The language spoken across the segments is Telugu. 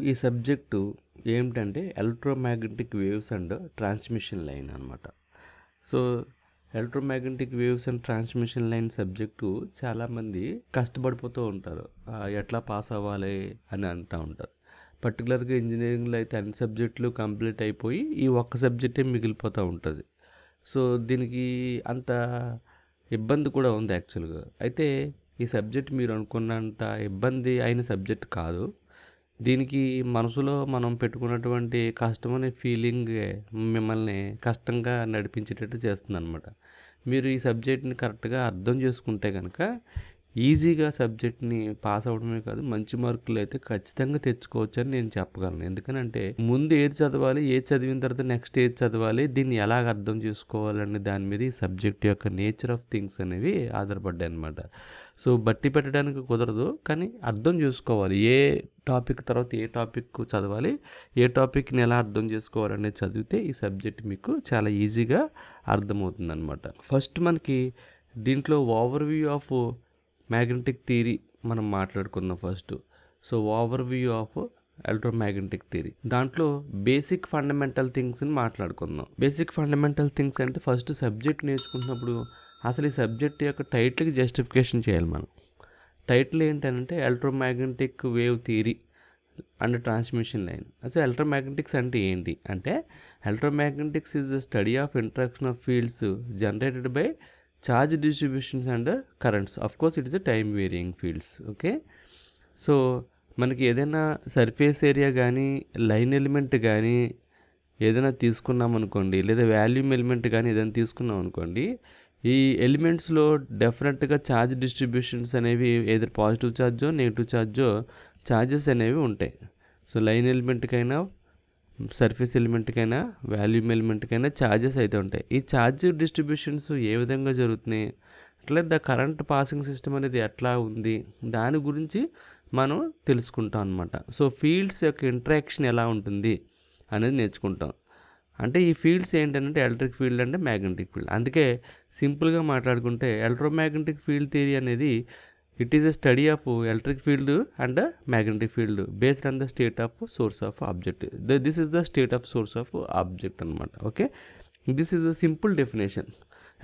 ఈ సబ్జెక్టు ఏమిటంటే electromagnetic waves and transmission line అనమాట. So electromagnetic waves and transmission line subject చాలామంది కష్టపడిపోతూ ఉంటారు. ఎట్లా పాస్ అవ్వాలి అని అంటూ ఉంటారు. పర్టికులర్గా ఇంజనీరింగ్లో అయితే అన్ని సబ్జెక్టులు కంప్లీట్ అయిపోయి ఈ ఒక్క సబ్జెక్టే మిగిలిపోతూ ఉంటుంది. సో దీనికి అంత ఇబ్బంది కూడా ఉంది యాక్చువల్గా. అయితే ఈ సబ్జెక్ట్ మీరు అనుకున్నంత ఇబ్బంది అయిన సబ్జెక్ట్ కాదు. దీనికి మనసులో మనం పెట్టుకున్నటువంటి కష్టం అనే ఫీలింగ్ మిమ్మల్ని కష్టంగా నడిపించేటట్టు చేస్తుందన్నమాట. మీరు ఈ సబ్జెక్ట్ని కరెక్ట్గా అర్థం చేసుకుంటే కనుక ఈజీగా సబ్జెక్ట్ని పాస్ అవ్వడమే కాదు, మంచి మార్కులు అయితే ఖచ్చితంగా తెచ్చుకోవచ్చు అని నేను చెప్పగలను. ఎందుకనంటే ముందు ఏది చదవాలి, ఏది చదివిన తర్వాత నెక్స్ట్ ఏది చదవాలి, దీన్ని ఎలాగ అర్థం చేసుకోవాలనే దాని మీద ఈ సబ్జెక్ట్ యొక్క నేచర్ ఆఫ్ థింగ్స్ అనేవి ఆధారపడ్డాయి అన్నమాట. సో బట్టి పెట్టడానికి కుదరదు, కానీ అర్థం చేసుకోవాలి. ఏ టాపిక్ తర్వాత ఏ టాపిక్ చదవాలి, ఏ టాపిక్ని ఎలా అర్థం చేసుకోవాలనేది చదివితే ఈ సబ్జెక్ట్ మీకు చాలా ఈజీగా అర్థమవుతుంది అనమాట. ఫస్ట్ మనకి దీంట్లో ఓవర్వ్యూ ఆఫ్ మ్యాగ్నెటిక్ థియరీ మనం మాట్లాడుకుందాం first. So overview of electromagnetic theory, దాంట్లో బేసిక్ ఫండమెంటల్ థింగ్స్ని మాట్లాడుకుందాం. బేసిక్ ఫండమెంటల్ థింగ్స్ అంటే ఫస్ట్ సబ్జెక్ట్ నేర్చుకుంటున్నప్పుడు అసలు ఈ సబ్జెక్ట్ యొక్క టైటిల్కి జస్టిఫికేషన్ చేయాలి మనం. టైటిల్ ఏంటంటే electromagnetic wave theory and transmission line. అసలు ఎలక్ట్రోమాగ్నెటిక్స్ అంటే ఏంటి అంటే, electromagnetics is the study of interaction of fields generated by charge distributions and currents. Of course it is a time varying fields. Okay, so మనకి ఏదైనా సర్ఫేస్ ఏరియా కానీ లైన్ ఎలిమెంట్ కానీ ఏదైనా తీసుకున్నాం అనుకోండి, లేదా వాల్యూమ్ ఎలిమెంట్ కానీ ఏదైనా తీసుకున్నాం అనుకోండి, ఈ ఎలిమెంట్స్లో డెఫినెట్గా ఛార్జ్ డిస్ట్రిబ్యూషన్స్ అనేవి ఏదో పాజిటివ్ ఛార్జో నెగిటివ్ ఛార్జో ఛార్జెస్ అనేవి ఉంటాయి. సో లైన్ ఎలిమెంట్కైనా సర్ఫేస్ ఎలిమెంట్కైనా వాల్యూమ్ ఎలిమెంట్కైనా ఛార్జెస్ అయితే ఉంటాయి. ఈ ఛార్జ్ డిస్ట్రిబ్యూషన్స్ ఏ విధంగా జరుగుతున్నాయి, అట్లా ద కరెంట్ పాసింగ్ సిస్టమ్ అనేది ఎట్లా ఉంది, దాని గురించి మనం తెలుసుకుంటాం అనమాట. సో ఫీల్డ్స్ యొక్క ఇంటరాక్షన్ ఎలా ఉంటుంది అనేది నేర్చుకుంటాం. అంటే ఈ ఫీల్డ్స్ ఏంటంటే ఎలక్ట్రిక్ ఫీల్డ్ అంటే మ్యాగ్నెటిక్ ఫీల్డ్. అందుకే సింపుల్గా మాట్లాడుకుంటే ఎలక్ట్రోమాగ్నెటిక్ ఫీల్డ్ థియరీ అనేది it is a study of electric field and magnetic field based on the state of source of object. This is the state of source of object అనమాట. Okay, this is the simple definition.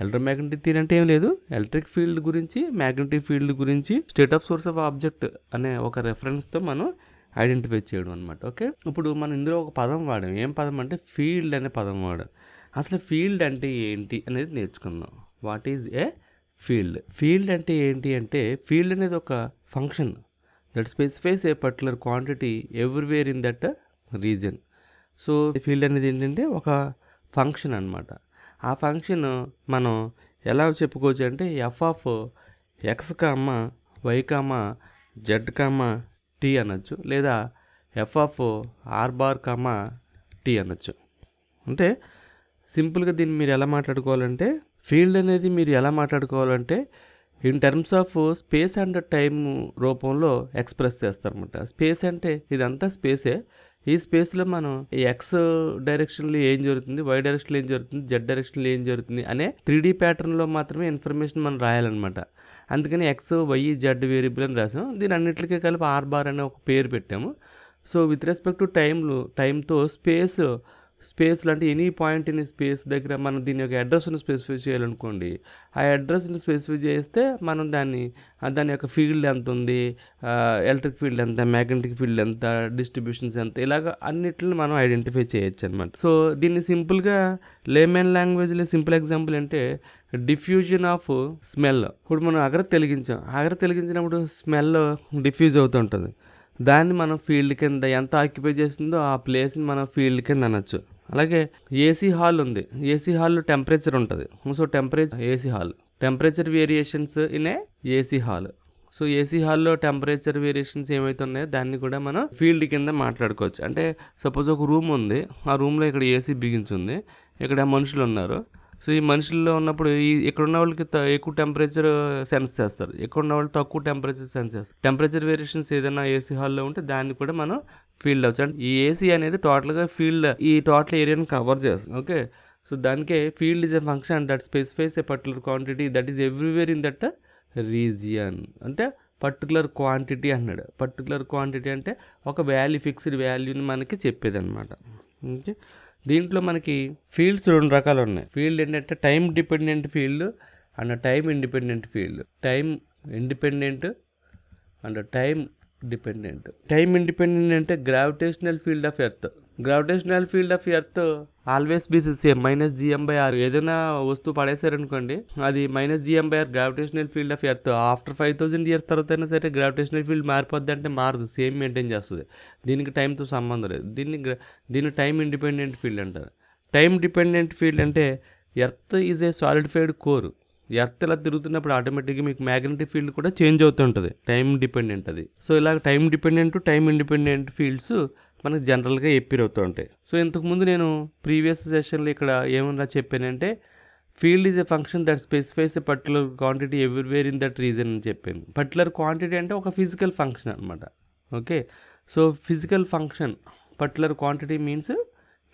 Electromagnetic theory అంటే ఏం లేదు, ఎలక్ట్రిక్ ఫీల్డ్ గురించి మ్యాగ్నెటిక్ ఫీల్డ్ గురించి state of source of object అనే ఒక రెఫరెన్స్తో మనం ఐడెంటిఫై చేయడం అనమాట. ఓకే, ఇప్పుడు మనం ఇందులో ఒక పదం వాడాం. ఏం పదం అంటే ఫీల్డ్ అనే పదం వాడాం. అసలు ఫీల్డ్ అంటే ఏంటి అనేది నేర్చుకుందాం. What is a field? Field అంటే ఏంటి అంటే, ఫీల్డ్ అనేది ఒక function that specifies A particular quantity everywhere in that reason. So field అనేది ఏంటంటే ఒక ఫంక్షన్ అనమాట. ఆ ఫంక్షన్ మనం ఎలా చెప్పుకోవచ్చు అంటే F of X comma Y comma Z comma T అనొచ్చు, లేదా F of R bar comma T అనొచ్చు. అంటే సింపుల్గా దీన్ని మీరు ఎలా మాట్లాడుకోవాలంటే, ఫీల్డ్ అనేది మీరు ఎలా మాట్లాడుకోవాలంటే in terms of space and time రూపంలో ఎక్స్ప్రెస్ చేస్తారన్నమాట. స్పేస్ అంటే ఇదంతా స్పేసే. ఈ స్పేస్లో మనం ఎక్స్ డైరెక్షన్లో ఏం జరుగుతుంది, వై డైరెక్షన్లో ఏం జరుగుతుంది, జెడ్ డైరెక్షన్లో ఏం జరుగుతుంది అనే 3D ప్యాటర్న్లో మాత్రమే ఇన్ఫర్మేషన్ మనం రాయాలన్నమాట. అందుకని ఎక్స్ వై జెడ్ వేరియబుల్ అని రాసాం. దీని అన్నింటికీ కలిపి ఆర్ బార్ అనే ఒక పేరు పెట్టాము. సో విత్ రెస్పెక్ట్ టు టైంతో స్పేస్లో అంటే ఎనీ పాయింట్ ఇన్ స్పేస్ దగ్గర మనం దీని యొక్క అడ్రస్ను స్పెసిఫై చేయాలనుకోండి. ఆ అడ్రస్ని స్పెసిఫై చేస్తే మనం దాని యొక్క ఫీల్డ్ ఎంత ఉంది, ఎలక్ట్రిక్ ఫీల్డ్ ఎంత, మ్యాగ్నెటిక్ ఫీల్డ్ ఎంత, డిస్ట్రిబ్యూషన్స్ ఎంత, ఇలాగ అన్నిటిని మనం ఐడెంటిఫై చేయొచ్చు అనమాట. సో దీన్ని సింపుల్గా లేమన్ లాంగ్వేజ్లో సింపుల్ ఎగ్జాంపుల్ అంటే డిఫ్యూజన్ ఆఫ్ స్మెల్. ఇప్పుడు మనం అగరత్తి వెలిగించినప్పుడు స్మెల్ డిఫ్యూజ్ అవుతుంటుంది. దాన్ని మనం ఫీల్డ్ కింద ఎంత ఆక్యుపై చేస్తుందో ఆ ప్లేస్ని మనం ఫీల్డ్ కింద అనొచ్చు. అలాగే ఏసీ హాల్ ఉంది, ఏసీ హాల్లో టెంపరేచర్ ఉంటుంది. So AC hall temperature variations in AC hall. So AC హాల్లో టెంపరేచర్ వేరియేషన్స్ ఏమైతే ఉన్నాయో దాన్ని కూడా మనం ఫీల్డ్ కింద మాట్లాడుకోవచ్చు. అంటే సపోజ్ ఒక రూమ్ ఉంది, ఆ రూమ్లో ఇక్కడ ఏసీ బిగించుంది, ఇక్కడ మనుషులు ఉన్నారు. సో ఈ మనుషుల్లో ఉన్నప్పుడు ఇక్కడ ఉన్న వాళ్ళకి ఎక్కువ టెంపరేచర్ సెన్స్ చేస్తారు, ఇక్కడ ఉన్న వాళ్ళు తక్కువ టెంపరేచర్ సెన్స్ చేస్తారు. టెంపరేచర్ వేరియేషన్స్ ఏదైనా ఏసీ హాల్లో ఉంటే దాన్ని కూడా మనం ఫీల్డ్ అవచ్చు. అంటే ఈ ఏసీ అనేది టోటల్గా ఫీల్డ్, ఈ టోటల్ ఏరియాని కవర్ చేస్తుంది. ఓకే, సో దానికే field is a function that specifies A particular quantity that is everywhere in that region. అంటే పర్టికులర్ క్వాంటిటీ అన్నాడు. పర్టికులర్ క్వాంటిటీ అంటే ఒక వాల్యూ, ఫిక్స్డ్ వాల్యూని మనకి చెప్పేది అనమాట. ఓకే, దీంట్లో మనకి ఫీల్డ్స్ 2 రకాలు ఉన్నాయి. ఫీల్డ్ ఏంటంటే time dependent field and time independent field. Time independent and time dependent. Time independent అంటే gravitational field of earth. Gravitational field of earth always be same -gm/r. ఏదైనా వస్తువు పడేసారనుకోండి, అది -gm/r gravitational field of earth. After 5000 years తర్వాత అయినా సరే గ్రావిటేషనల్ ఫీల్డ్ మారిపోద్ది అంటే మారదు, సేమ్ మెయింటైన్ చేస్తుంది. దీనికి టైంతో సంబంధం లేదు. దీన్ని టైం ఇండిపెండెంట్ ఫీల్డ్ అంటారు. టైం డిపెండెంట్ ఫీల్డ్ అంటే earth is a solidified core. Earth ఇలా తిరుగుతున్నప్పుడు ఆటోమేటిక్గా మీకు మ్యాగ్నెటిక్ ఫీల్డ్ కూడా చేంజ్ అవుతుంటుంది. టైం డిపెండెంట్ అది. సో ఇలా time dependent, time independent fields మనకు జనరల్గా ఎప్పీర్ అవుతూ ఉంటాయి. సో ఇంతకుముందు నేను ప్రీవియస్ సెషన్లో ఇక్కడ ఏమన్నా చెప్పానంటే field is a function that specifies a particular quantity everywhere in that reason అని చెప్పాను. పర్టికులర్ క్వాంటిటీ అంటే ఒక ఫిజికల్ ఫంక్షన్ అనమాట. Okay, so physical function, particular quantity means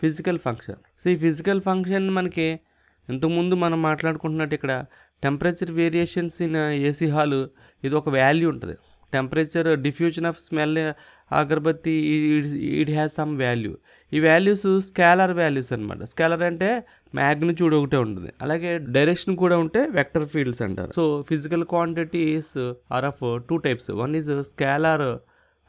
physical function. So ఈ ఫిజికల్ ఫంక్షన్ మనకి ఇంతకుముందు మనం మాట్లాడుకుంటున్నట్టు ఇక్కడ temperature variations in AC hall, ఇది ఒక వాల్యూ ఉంటుంది. Temperature, diffusion of smell agarbatti, it has some value. ఈ వాల్యూస్ స్కేలార్ వాల్యూస్ అనమాట. స్కేలార్ అంటే మ్యాగ్నిట్యూడ్ ఒకటే ఉంటుంది, అలాగే డైరెక్షన్ కూడా ఉంటే వెక్టర్ ఫీల్డ్స్ అంటారు. So physical quantities are of 2 types. One is scalar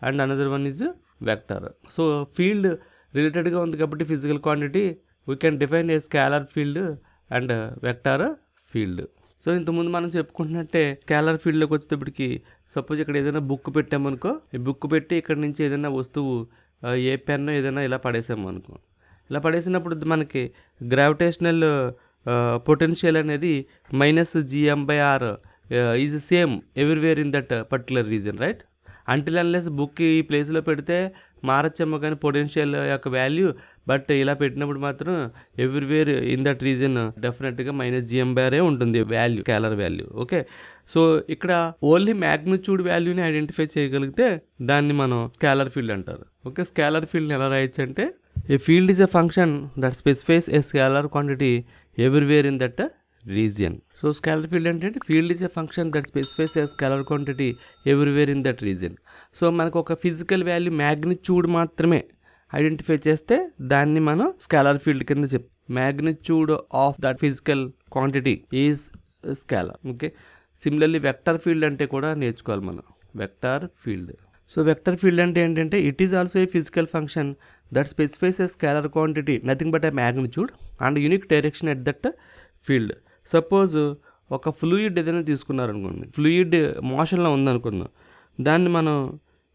and another one is vector. So field రిలేటెడ్గా ఉంది కాబట్టి physical quantity we can define a scalar field and vector field. So ఇంతకుముందు మనం చెప్పుకుంటున్నట్టే స్కేలార్ ఫీల్డ్లోకి వచ్చేటప్పటికి సపోజ్ ఇక్కడ ఏదైనా బుక్ పెట్టామనుకో, ఈ బుక్ పెట్టి ఇక్కడ నుంచి ఏదైనా వస్తువు, ఏ పెన్ ఏదైనా ఇలా పడేసాము అనుకో, ఇలా పడేసినప్పుడు మనకి గ్రావిటేషనల్ పొటెన్షియల్ అనేది -gm/r is same everywhere in that particular reason, right? Until unless book ఈ ప్లేస్లో పెడితే మారచ్చేమో కానీ పొటెన్షియల్ యొక్క వాల్యూ, బట్ ఇలా పెట్టినప్పుడు మాత్రం ఎవ్రీవేర్ ఇన్ దట్ రీజన్ డెఫినెట్గా -gm/r ఉంటుంది value, scalar value. Okay, so ఇక్కడ ఓన్లీ మ్యాగ్నిట్యూడ్ వాల్యూని ఐడెంటిఫై చేయగలిగితే దాన్ని మనం స్కేలార్ ఫీల్డ్ అంటారు. ఓకే, స్కేలార్ ఫీల్డ్ ఎలా రాయొచ్చు అంటే a field is a function that specifies a scalar quantity everywhere in that region. So scalar field అంటే field is a function that specifies a scalar quantity everywhere in that region. So మనకు ఒక ఫిజికల్ వాల్యూ మ్యాగ్నిట్యూడ్ మాత్రమే ఐడెంటిఫై చేస్తే దాన్ని మనం స్కేలార్ ఫీల్డ్ కింద చెప్తాం. Magnitude of that physical quantity is scalar. Okay, similarly vector field అంటే కూడా నేర్చుకోవాలి మనం, vector field. So vector field అంటే ఏంటంటే it is also a physical function that specifies a scalar quantity nothing but A magnitude and unique direction at that field. Suppose ఒక ఫ్లూయిడ్ ఏదైనా తీసుకున్నారనుకోండి, ఫ్లూయిడ్ మోషన్లో ఉందనుకుందాం, దాన్ని మనం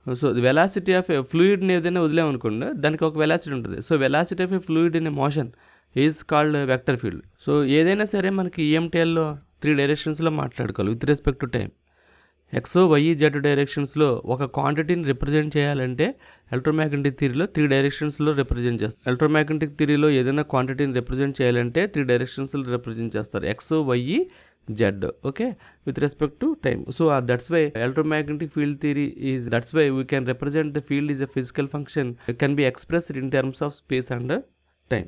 సో వెలాసిటీ ఆఫ్ ఫ్లూయిడ్ని ఏదైనా వదిలేమనుకోండి, దానికి ఒక వెలాసిటీ ఉంటుంది. So velocity of a fluid in a motion is called vector field. So ఏదైనా సరే మనకి EMTLలో 3 డైరెక్షన్స్లో మాట్లాడుకోవాలి with respect to time. X, Y, Z డైరెక్షన్స్లో ఒక క్వాంటిటీని రిప్రజెంట్ చేయాలంటే ఎలక్ట్రోమాగ్నెటిక్ థియరీలో 3 డైరెక్షన్స్లో రిప్రజెంట్ చేస్తారు. ఎలక్ట్రోమాగ్నెటిక్ థియరీలో ఏదైనా క్వాంటిటీని రిప్రజెంట్ చేయాలంటే 3 డైరెక్షన్స్లో రిప్రజెంట్ చేస్తారు, X, Y, Z. Okay, with respect to time. So that's why electromagnetic field theory is, that's why we can represent the field is a physical function can be expressed in terms of space and time.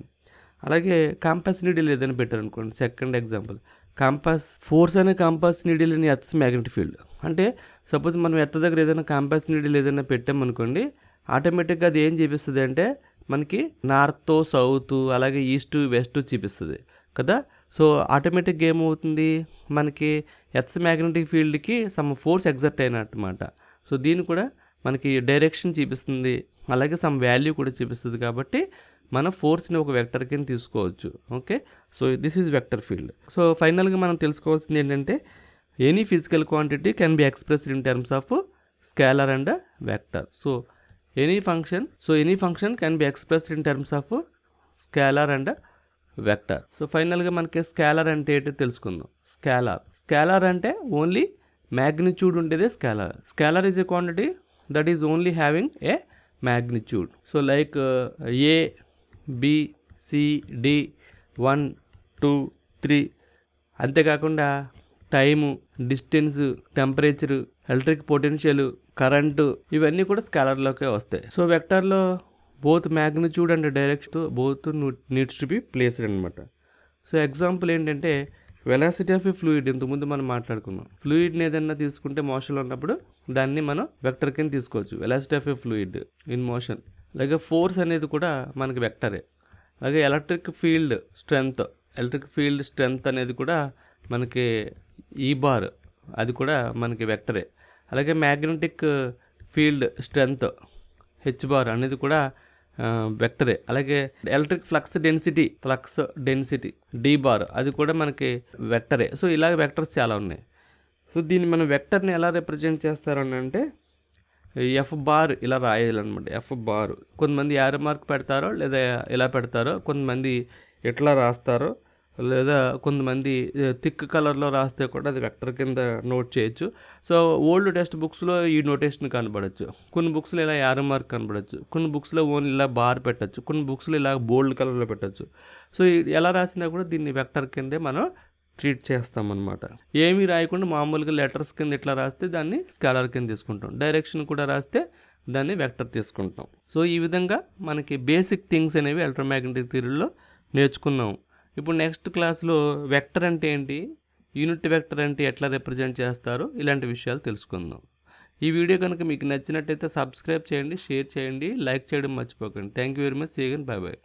అలాగే కాంపాస్ నీడిల్ ఏదైనా పెట్టారనుకోండి, సెకండ్ ఎగ్జాంపుల్, కాంపాస్ ఫోర్స్ అనే compass needle in earth's magnetic field. అంటే సపోజ్ మనం ఎర్త్ దగ్గర ఏదైనా కాంపాస్ నీడిల్ ఏదైనా పెట్టామనుకోండి, ఆటోమేటిక్గా అది ఏం చూపిస్తుంది అంటే మనకి నార్త్, సౌత్, అలాగే ఈస్ట్, వెస్ట్ చూపిస్తుంది కదా. సో ఆటోమేటిక్గా ఏమవుతుంది, మనకి ఎర్త్స్ మ్యాగ్నెటిక్ ఫీల్డ్కి సమ్ ఫోర్స్ ఎగ్జర్ట్ అయినట్టమాట. సో దీన్ని కూడా మనకి డైరెక్షన్ చూపిస్తుంది, అలాగే సమ్ వాల్యూ కూడా చూపిస్తుంది. కాబట్టి మన ఫోర్స్ని ఒక వెక్టర్ కింద తీసుకోవచ్చు. Okay, so this is vector field. So ఫైనల్గా మనం తెలుసుకోవాల్సింది ఏంటంటే any physical quantity can be expressed in terms of scalar and vector. So any function can be expressed in terms of scalar and vector. So ఫైనల్గా మనకి స్కేలార్ అంటే ఏంటో తెలుసుకుందాం. స్కేలార్ అంటే ఓన్లీ మ్యాగ్నిట్యూడ్ ఉండేదే scalar. Scalar is a quantity that is only having a magnitude. So like A, B, C, D 1, 2, 3. అంతేకాకుండా time, distance, temperature, electric potential, current, ఇవన్నీ కూడా స్కేలర్లోకే వస్తాయి. సో వెక్టర్లో both magnitude and direction both needs to be placed అనమాట. సో ఎగ్జాంపుల్ ఏంటంటే వెలాసిటీ ఆఫ్ ఏ ఫ్లూయిడ్ ఇంతకుముందు మనం మాట్లాడుకున్నాం. ఫ్లూయిడ్ని ఏదైనా తీసుకుంటే మోషన్లో ఉన్నప్పుడు దాన్ని మనం వెక్టర్ కింద తీసుకోవచ్చు. Velocity of a fluid in motion. అలాగే ఫోర్స్ అనేది కూడా మనకి వెక్టరే. అలాగే ఎలక్ట్రిక్ ఫీల్డ్ స్ట్రెంత్ అనేది కూడా మనకి ఈ బార్, అది కూడా మనకి వెక్టరే. అలాగే magnetic field strength H bar అనేది కూడా వెక్టరే. అలాగే electric flux density D bar, అది కూడా మనకి వెక్టరే. సో ఇలాగ వెక్టర్స్ చాలా ఉన్నాయి. సో దీన్ని మనం వెక్టర్ని ఎలా రిప్రజెంట్ చేస్తారని అంటే ఎఫ్ బార్ ఇలా రాయాలన్నమాట. ఎఫ్ బార్ కొంతమంది యారో మార్క్ పెడతారో లేదా ఇలా పెడతారో, కొంతమంది ఎట్లా రాస్తారో, లేదా కొంతమంది థిక్ కలర్లో రాస్తే కూడా అది వెక్టర్ కింద నోట్ చేయొచ్చు. సో ఓల్డ్ టెక్స్ట్ బుక్స్లో ఈ నోటేషన్ కనబడచ్చు. కొన్ని బుక్స్లో ఇలా యారో మార్క్ కనబడచ్చు, కొన్ని బుక్స్లో ఓన్లీ ఇలా బార్ పెట్టచ్చు, కొన్ని బుక్స్లో ఇలా బోల్డ్ కలర్లో పెట్టచ్చు. సో ఎలా రాసినా కూడా దీన్ని వెక్టర్ కిందే మనం ట్రీట్ చేస్తామన్నమాట. ఏమీ రాయకుండా మామూలుగా లెటర్స్ కింద ఇట్లా రాస్తే దాన్ని స్కేలర్ కింద తీసుకుంటాం. డైరెక్షన్ కూడా రాస్తే దాన్ని వెక్టర్ తీసుకుంటాం. సో ఈ విధంగా మనకి బేసిక్ థింగ్స్ అనేవి ఎలక్ట్రోమాగ్నెటిక్ థియరీలో నేర్చుకున్నాం. ఇప్పుడు నెక్స్ట్ క్లాస్లో వెక్టర్ అంటే ఏంటి, యూనిట్ వెక్టర్ అంటే ఎట్లా రిప్రజెంట్ చేస్తారో ఇలాంటి విషయాలు తెలుసుకుందాం. ఈ వీడియో కనుక మీకు నచ్చినట్టయితే సబ్స్క్రైబ్ చేయండి, షేర్ చేయండి, లైక్ చేయడం మర్చిపోకండి. Thank you very much. See you again. Bye by.